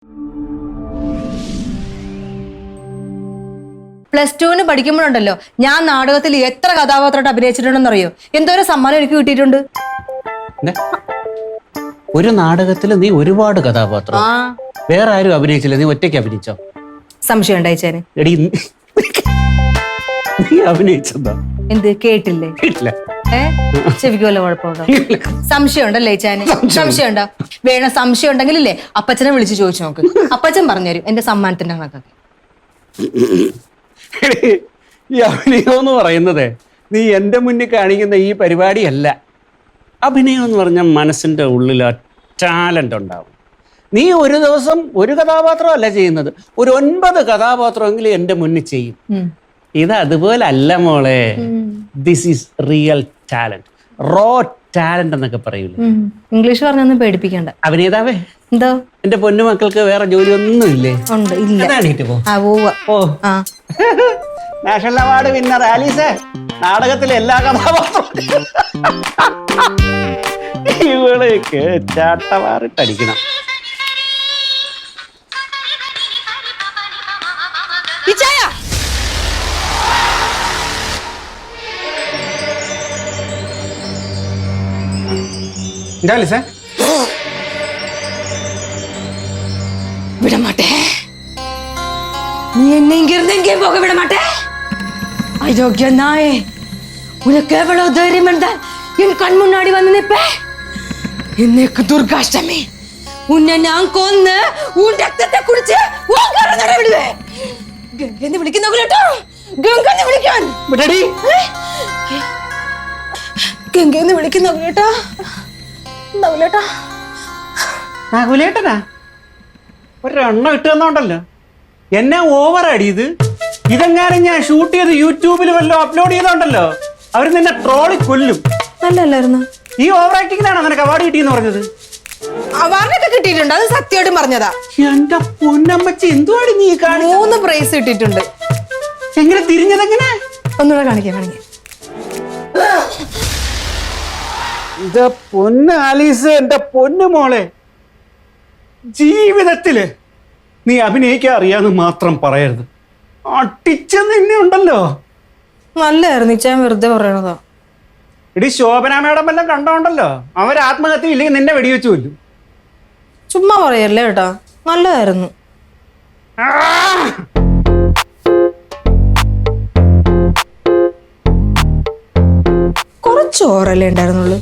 +2 പഠിക്കുമ്പോഴുണ്ടല്ലോ ഞാൻ നാടകത്തിൽ എത്ര കഥാപാത്രമായിട്ട് അഭിനയിച്ചിട്ടുണ്ടെന്നറിയോ? എന്തോരം സമ്മാനം എനിക്ക് കിട്ടിയിട്ടുണ്ട്. ഒരു നാടകത്തിൽ നീ ഒരുപാട് കഥാപാത്രം, വേറെ ആരും അഭിനയിച്ചില്ല, നീ ഒറ്റയ്ക്ക് അഭിനയിച്ചോ? സംശയം ഉണ്ടായിച്ചേനെ. എടി നീ അഭിനയിച്ചതാ? എന്ത് കേട്ടില്ലേ? കേട്ടില്ല. ചെവിക്ക് വല്ല കുഴപ്പമുണ്ടോ? സംശയം ഉണ്ടല്ലേ ചേനെ? സംശയം ഉണ്ടോ? വേണം സംശയം ഉണ്ടെങ്കിലല്ലേ അപ്പച്ചനെ വിളിച്ച് ചോദിച്ചു നോക്ക്. അപ്പച്ചൻ പറഞ്ഞുതരും എന്റെ സമ്മാനത്തിന്റെ കണക്കൊക്കെ. ഈ അഭിനയം എന്ന് പറയുന്നത് നീ എന്റെ മുന്നിൽ കാണിക്കുന്ന ഈ പരിപാടിയല്ല. അഭിനയം എന്ന് പറഞ്ഞാൽ മനസ്സിന്റെ ഉള്ളിൽ ടാലന്റ് ഉണ്ടാവും. നീ ഒരു ദിവസം ഒരു കഥാപാത്രമല്ല ചെയ്യുന്നത്, ഒരു 9 കഥാപാത്രമെങ്കിലും എന്റെ മുന്നിൽ ചെയ്യും. ഇത് അതുപോലെ അല്ല മോളെ. This is real talent, raw talent എന്നൊക്കെ പറയൂലേ. ഇംഗ്ലീഷ് പറഞ്ഞൊന്നും പേടിപ്പിക്കണ്ട. അഭിനേതാവേ, എന്തോ എന്റെ പൊന്നു മക്കൾക്ക് വേറെ ജോലി ഒന്നും ഇല്ലേ? ഉണ്ട്. ഇല്ല. നാഷണൽ അവാർഡ് വിന്നർ ആലീസേ, നാടകത്തിലെ എല്ലാ കഥാപാത്രവും ഇവളേക്ക് ചാട്ടവാറിട്ടടിക്കണം. விட மாட்டேன். நீ என்ன இங்க இருந்து எங்கேயும் போக விட மாட்டேன். அயோக்கிய நாயே, உனக்கு எவ்வளவு தைரியம் இருந்தால் என் கண் முன்னாடி வந்து நிற்ப? இன்னைக்கு துர்காஷ்டமி, உன்னை நான் கொன்னு உன் ரத்தத்தை குடிச்சு உன் கரந்தட விடுவேன். ഗംഗെന്ന് വിളിക്കുന്ന കേട്ടോ, ഗംഗെന്ന് വിളിക്കാൻ വിടടി. ഗംഗെന്ന് വിളിക്കുന്ന കേട്ടോ. നകുലേട്ടനാ ഒരെണ്ണം ഇട്ട് തന്നോണ്ടല്ലോ എന്നെ ഓവർ അടിയത്. ഇതെങ്ങാനും ഞാൻ ഷൂട്ട് ചെയ്ത് യൂട്യൂബിൽ വല്ലോ അപ്ലോഡ് ചെയ്തോണ്ടല്ലോ അവർ നിന്നെ ട്രോളി കൊല്ലും. നല്ലല്ലായിരുന്നു. ഈ ഓവർ ആക്ടിങ്ങിനാണോ നിനക്ക് അവാർഡ് കിട്ടിയെന്ന് പറഞ്ഞത്? അവാർഡൊക്കെ കിട്ടിയിട്ടുണ്ട്, അത് സത്യമായിട്ടും പറഞ്ഞതാ. എന്റെ പൊന്നമ്മച്ചി, എന്തുവാടി നീ 3 പ്രൈസ് കിട്ടിയിട്ടുണ്ട്. എങ്ങനെ തിരിഞ്ഞതെങ്ങനെ? ഒന്നുകൂടെ കാണിക്കാം. എന്റെ പൊന്ന് ആലീസ്, എന്റെ പൊന്നു മോളെ, ജീവിതത്തില് നീ അഭിനയിക്കാൻ അറിയാന്ന് മാത്രം പറയരുത്. അടിച്ച നിന്നെ ഉണ്ടല്ലോ. നല്ലായിരുന്നു. ഞാൻ വെറുതെ പറയണതാ. ഇടി ശോഭന മേഡം എല്ലാം കണ്ടോണ്ടല്ലോ അവർ ആത്മഹത്യ ഇല്ലെങ്കിൽ നിന്നെ വെടിവെച്ചു കൊല്ലും. ചുമ്മാ പറയല്ലേ ഏട്ടാ, നല്ലതായിരുന്നു. കുറച്ച് ഓറല്ലേ ഉണ്ടായിരുന്നുള്ളൂ.